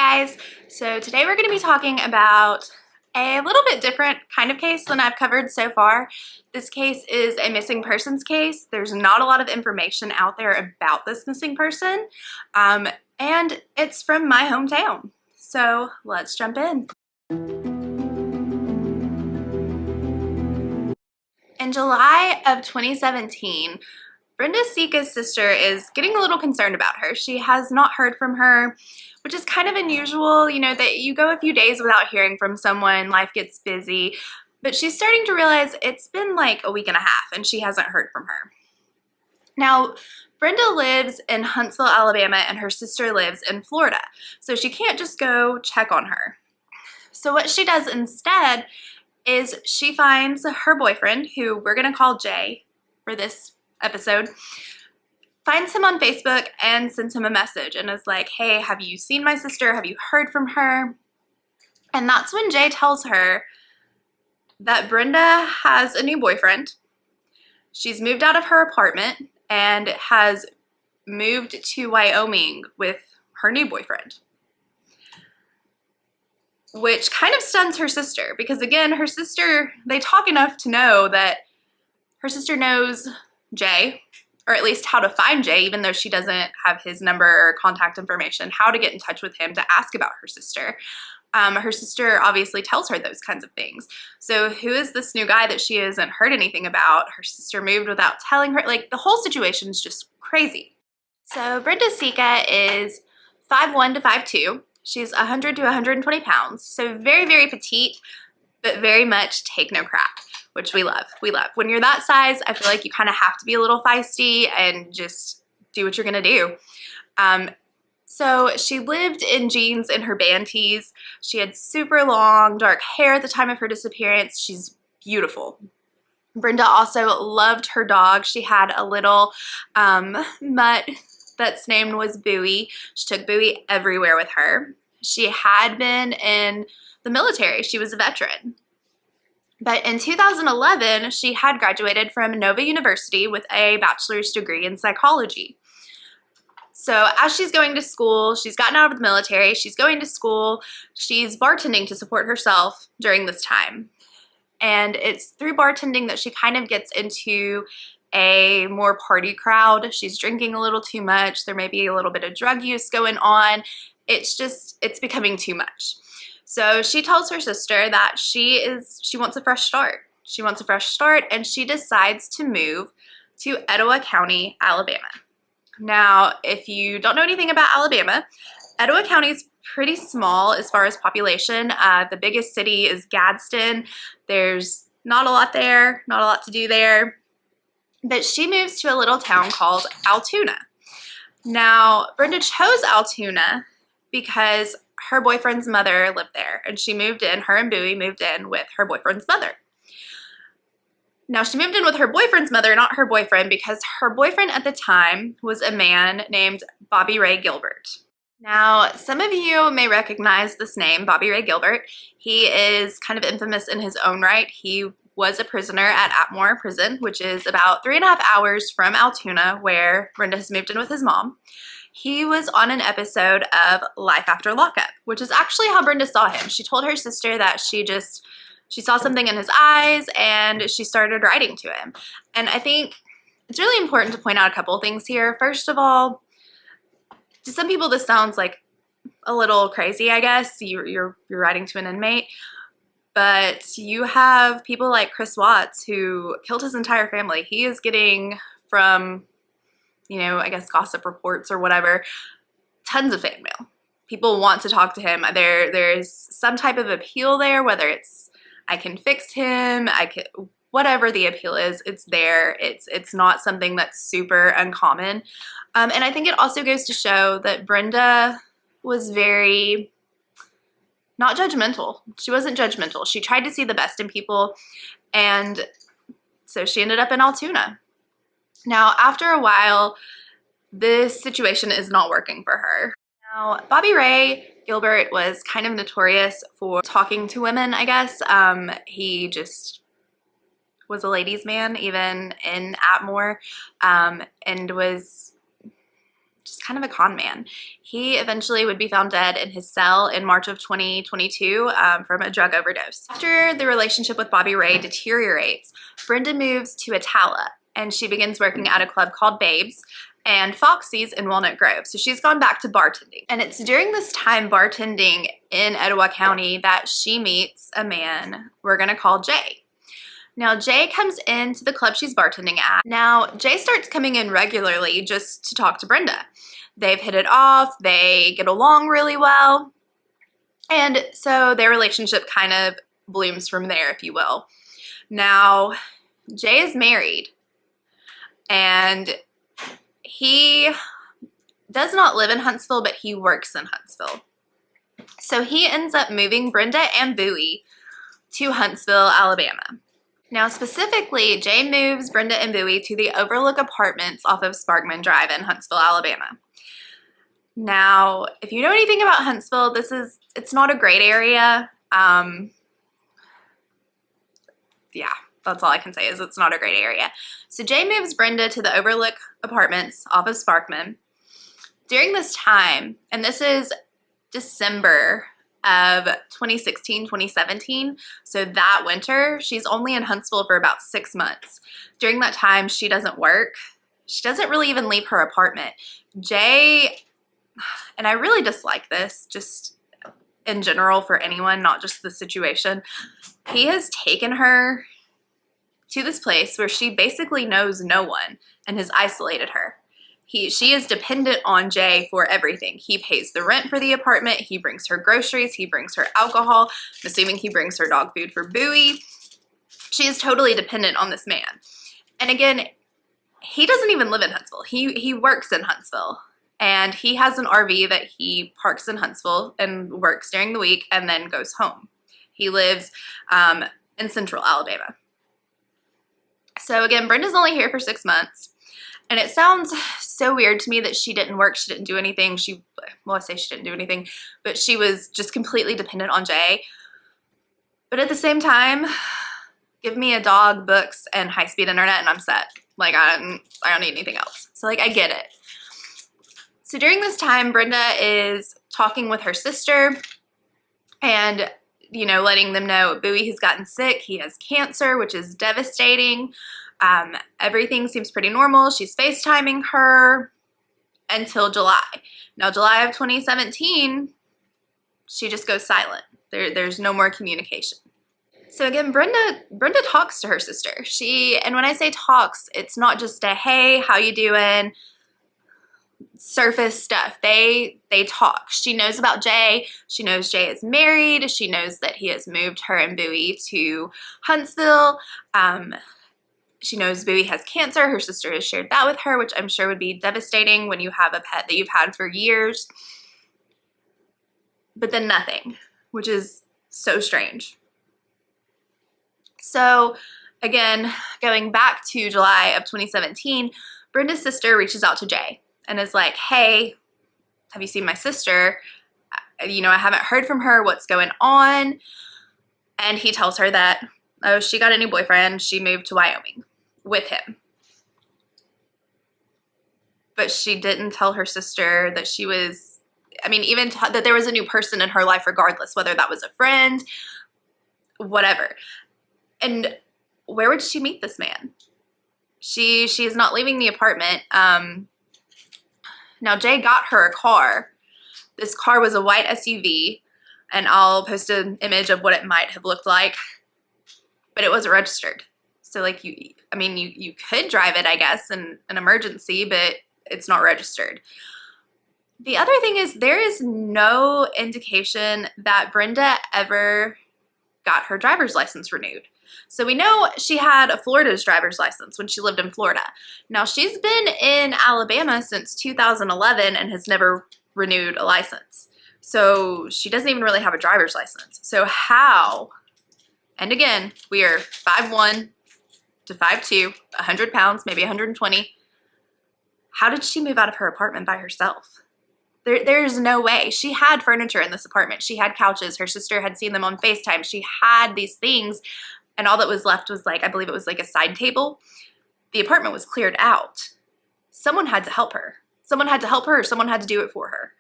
guys, so today we're going to be talking about a little bit different kind of case than I've covered so far. This case is a missing persons case. There's not a lot of information out there about this missing person, and it's from my hometown. So let's jump in. In July of 2017, Brenda Sica's sister is getting a little concerned about her. She has not heard from her, which is kind of unusual, you know, that you go a few days without hearing from someone, life gets busy, but she's starting to realize it's been like a week and a half and she hasn't heard from her. Now, Brenda lives in Huntsville, Alabama, and her sister lives in Florida, so she can't just go check on her. So what she does instead is she finds her boyfriend, who we're gonna call Jay for this episode, finds him on Facebook and sends him a message and is like, hey, have you seen my sister? Have you heard from her? And that's when Jay tells her that Brenda has a new boyfriend. She's moved out of her apartment and has moved to Wyoming with her new boyfriend, which kind of stuns her sister because, again, her sister, they talk enough to know that her sister knows Jay, or at least how to find Jay, even though she doesn't have his number or contact information, how to get in touch with him to ask about her sister. Her sister obviously tells her those kinds of things. So who is this new guy that she hasn't heard anything about? Her sister moved without telling her. Like, the whole situation is just crazy. So Brenda Sica is 5'1" to 5'2". She's 100 to 120 pounds. So very, very petite, but very much take no crap, which we love. We love. When you're that size, I feel like you kind of have to be a little feisty and just do what you're gonna do. So she lived in jeans and her band tees. She had super long, dark hair at the time of her disappearance. She's beautiful. Brenda also loved her dog. She had a little mutt that's name was Bowie. She took Bowie everywhere with her. She had been in the military. She was a veteran. But in 2011, she had graduated from Nova University with a bachelor's degree in psychology. So as she's going to school, she's gotten out of the military, she's going to school, she's bartending to support herself during this time. And it's through bartending that she kind of gets into a more party crowd. She's drinking a little too much. There may be a little bit of drug use going on. It's becoming too much. So she tells her sister that she wants a fresh start. She wants a fresh start, and she decides to move to Etowah County, Alabama. Now, if you don't know anything about Alabama, Etowah County is pretty small as far as population. The biggest city is Gadsden. There's not a lot there, not a lot to do there. But she moves to a little town called Altoona. Now, Brenda chose Altoona because her boyfriend's mother lived there, and her and Bowie moved in with her boyfriend's mother. Now, she moved in with her boyfriend's mother, not her boyfriend, because her boyfriend at the time was a man named Bobby Ray Gilbert. Now, some of you may recognize this name, Bobby Ray Gilbert. He is kind of infamous in his own right. He was a prisoner at Atmore Prison, which is about 3.5 hours from Altoona, where Brenda has moved in with his mom. He was on an episode of Life After Lockup, which is actually how Brenda saw him. She told her sister that she saw something in his eyes and she started writing to him. And I think it's really important to point out a couple of things here. First of all, to some people this sounds like a little crazy, I guess. You're writing to an inmate. But you have people like Chris Watts, who killed his entire family. He is getting, from, you know, I guess gossip reports or whatever, tons of fan mail. People want to talk to him. There's some type of appeal there, whether it's I can fix him, whatever the appeal is, it's there. It's not something that's super uncommon. And I think it also goes to show that Brenda was very not judgmental. She wasn't judgmental. She tried to see the best in people, and so she ended up in Altoona. Now, after a while, this situation is not working for her. Now, Bobby Ray Gilbert was kind of notorious for talking to women, I guess. He just was a ladies' man, even in Atmore, and was just kind of a con man. He eventually would be found dead in his cell in March of 2022 from a drug overdose. After the relationship with Bobby Ray deteriorates, Brenda moves to Atala, and she begins working at a club called Babes and Foxy's in Walnut Grove. So she's gone back to bartending. And it's during this time bartending in Etowah County that she meets a man we're gonna call Jay. Now, Jay comes into the club she's bartending at. Now, Jay starts coming in regularly just to talk to Brenda. They've hit it off, they get along really well, and so their relationship kind of blooms from there, if you will. Now, Jay is married, and he does not live in Huntsville, but he works in Huntsville. So he ends up moving Brenda and Bowie to Huntsville, Alabama. Now, specifically, Jay moves Brenda and Bowie to the Overlook Apartments off of Sparkman Drive in Huntsville, Alabama. Now, if you know anything about Huntsville, it's not a great area. Yeah, that's all I can say is it's not a great area. So Jay moves Brenda to the Overlook Apartments off of Sparkman. During this time, and this is December of 2016, 2017. So that winter, she's only in Huntsville for about 6 months. During that time, she doesn't work. She doesn't really even leave her apartment. Jay, and I really dislike this, just in general for anyone, not just the situation, he has taken her to this place where she basically knows no one and has isolated her. She is dependent on Jay for everything. He pays the rent for the apartment. He brings her groceries. He brings her alcohol. I'm assuming he brings her dog food for Bowie. She is totally dependent on this man. And again, he doesn't even live in Huntsville. He works in Huntsville. And he has an RV that he parks in Huntsville and works during the week and then goes home. He lives in central Alabama. So again, Brenda's only here for 6 months. And it sounds so weird to me that she didn't work, she didn't do anything. I say she didn't do anything, but she was just completely dependent on Jay. But at the same time, give me a dog, books, and high-speed internet, and I'm set. Like, I don't need anything else. So, like, I get it. So during this time, Brenda is talking with her sister and, you know, letting them know Bowie has gotten sick. He has cancer, which is devastating. Everything seems pretty normal. She's FaceTiming her until July. Now, July of 2017, she just goes silent. There's no more communication. So again, Brenda talks to her sister. And when I say talks, it's not just a, hey, how you doing? Surface stuff. They talk. She knows about Jay. She knows Jay is married. She knows that he has moved her and Bowie to Huntsville. She knows Bowie has cancer. Her sister has shared that with her, which I'm sure would be devastating when you have a pet that you've had for years. But then nothing, which is so strange. So again, going back to July of 2017, Brenda's sister reaches out to Jay and is like, hey, have you seen my sister? You know, I haven't heard from her. What's going on? And he tells her that, oh, she got a new boyfriend. She moved to Wyoming with him. But she didn't tell her sister that she was, even that there was a new person in her life regardless, whether that was a friend, whatever. And where would she meet this man? She is not leaving the apartment. Now, Jay got her a car. This car was a white SUV, and I'll post an image of what it might have looked like, but it wasn't registered. So, like, you could drive it, I guess, in an emergency, but it's not registered. The other thing is there is no indication that Brenda ever got her driver's license renewed. So we know she had a Florida's driver's license when she lived in Florida. Now, she's been in Alabama since 2011 and has never renewed a license. So she doesn't even really have a driver's license. So how, and again, we are 5'1" to 5'2", 100 pounds, maybe 120. How did she move out of her apartment by herself? There's no way. She had furniture in this apartment. She had couches. Her sister had seen them on FaceTime. She had these things, and all that was left was, like, I believe it was like a side table. The apartment was cleared out. Someone had to help her. Someone had to help her. Someone had to do it for her,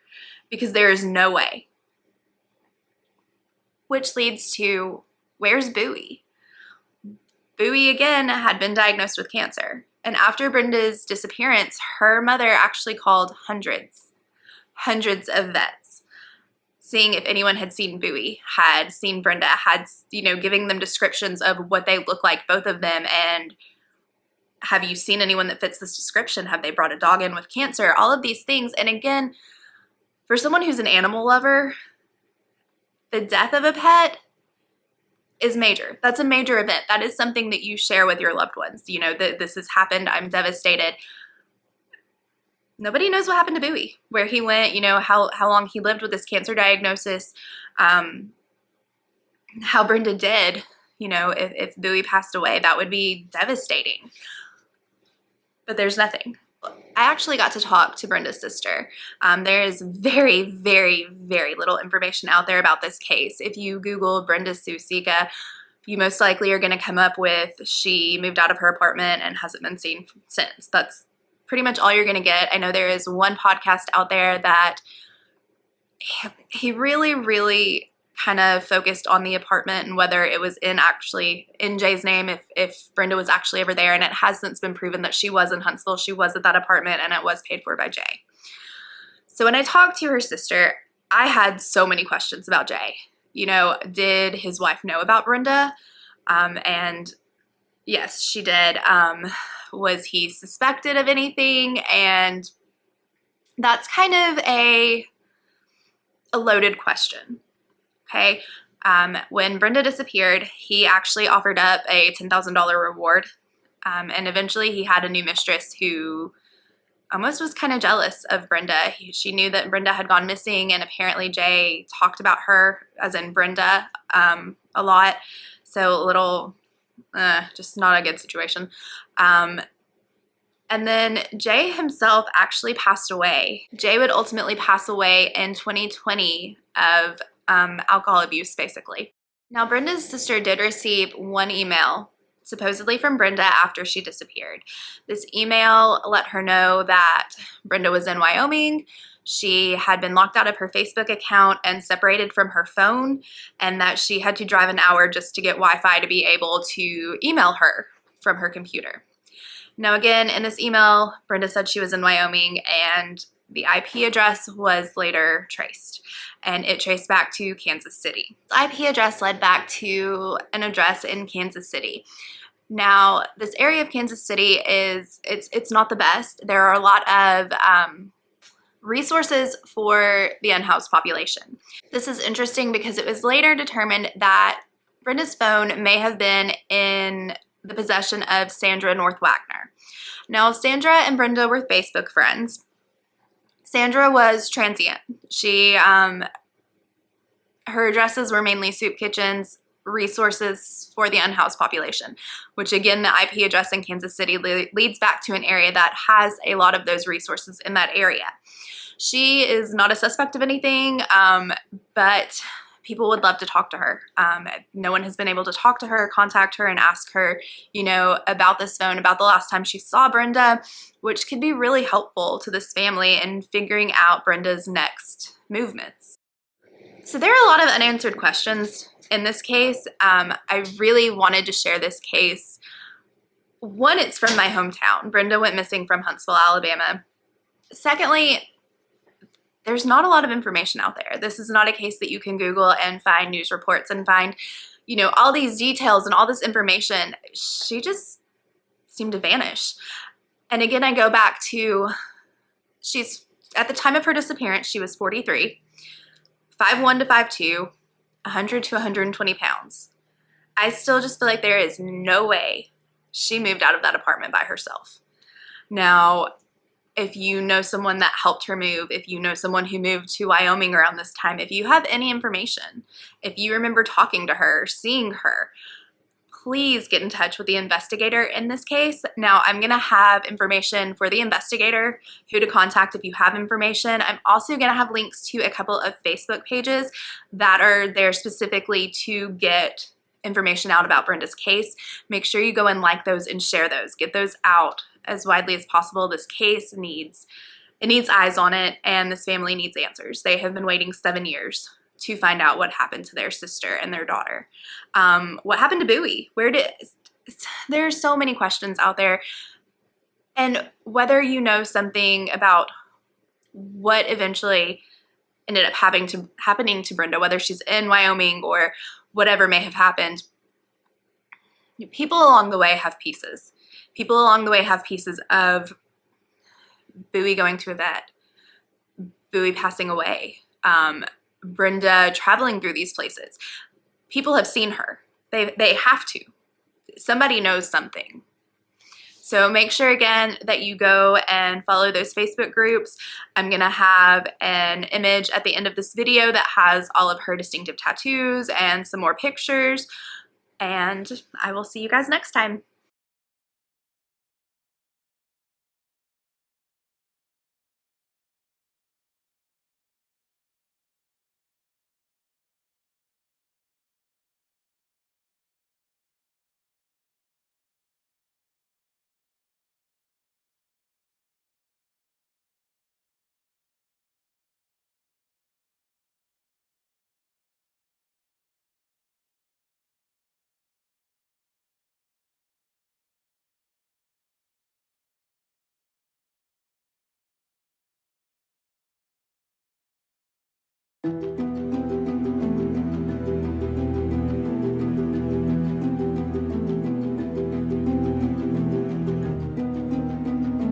because there is no way. Which leads to, where's Bowie? Bowie, again, had been diagnosed with cancer. And after Brenda's disappearance, her mother actually called hundreds of vets, seeing if anyone had seen Bowie, had seen Brenda, had, giving them descriptions of what they look like, both of them, and have you seen anyone that fits this description? Have they brought a dog in with cancer? All of these things. And again, for someone who's an animal lover, the death of a pet is major. That's a major event. That is something that you share with your loved ones. That this has happened. I'm devastated. Nobody knows what happened to Bowie, where he went, how long he lived with this cancer diagnosis, how Brenda did, if Bowie passed away. That would be devastating. But there's nothing. I actually got to talk to Brenda's sister. There is very, very, very little information out there about this case. If you Google Brenda Sica, you most likely are going to come up with she moved out of her apartment and hasn't been seen since. That's pretty much all you're going to get. I know there is one podcast out there that he really, really kind of focused on the apartment and whether it was in Jay's name, if Brenda was actually ever there, and it has since been proven that she was in Huntsville, she was at that apartment, and it was paid for by Jay. So when I talked to her sister, I had so many questions about Jay. Did his wife know about Brenda? And yes, she did. Was he suspected of anything? And that's kind of a loaded question. Okay. When Brenda disappeared, he actually offered up a $10,000 reward. And eventually he had a new mistress who almost was kind of jealous of Brenda. She knew that Brenda had gone missing, and apparently Jay talked about her, as in Brenda, a lot. So a little, just not a good situation. And then Jay himself actually passed away. Jay would ultimately pass away in 2020 of alcohol abuse, basically. Now, Brenda's sister did receive one email, supposedly from Brenda, after she disappeared. This email let her know that Brenda was in Wyoming. She had been locked out of her Facebook account and separated from her phone, and that she had to drive an hour just to get Wi-Fi to be able to email her from her computer. Now, again, in this email, Brenda said she was in Wyoming, and the IP address was later traced, and it traced back to Kansas City. The IP address led back to an address in Kansas City. Now, this area of Kansas City it's not the best. There are a lot of resources for the unhoused population. This is interesting because it was later determined that Brenda's phone may have been in the possession of Sandra North Wagner. Now, Sandra and Brenda were Facebook friends. Sandra was transient. Her addresses were mainly soup kitchens, resources for the unhoused population, which again, the IP address in Kansas City leads back to an area that has a lot of those resources in that area. She is not a suspect of anything, but people would love to talk to her. No one has been able to talk to her, contact her, and ask her, about this phone, about the last time she saw Brenda, which could be really helpful to this family in figuring out Brenda's next movements. So there are a lot of unanswered questions in this case. I really wanted to share this case. One, it's from my hometown. Brenda went missing from Huntsville, Alabama. Secondly, there's not a lot of information out there. This is not a case that you can Google and find news reports and find, all these details and all this information. She just seemed to vanish. And again, I go back to, at the time of her disappearance, she was 43, 5'1" to 5'2", 100 to 120 pounds. I still just feel like there is no way she moved out of that apartment by herself. Now, if you know someone that helped her move, if you know someone who moved to Wyoming around this time, if you have any information, if you remember talking to her, seeing her, please get in touch with the investigator in this case. Now, I'm going to have information for the investigator, who to contact if you have information. I'm also going to have links to a couple of Facebook pages that are there specifically to get information out about Brenda's case. Make sure you go and like those and share those. Get those out as widely as possible. This case needs It needs eyes on it, and this family needs answers. They have been waiting 7 years to find out what happened to their sister and their daughter. What happened to Bowie? There's so many questions out there. And whether you know something about what eventually ended up happening to Brenda, whether she's in Wyoming or whatever may have happened, people along the way have pieces. People along the way have pieces of Bowie going to a vet, Bowie passing away, Brenda traveling through these places. People have seen her. They have to. Somebody knows something. So make sure, again, that you go and follow those Facebook groups. I'm going to have an image at the end of this video that has all of her distinctive tattoos and some more pictures. And I will see you guys next time.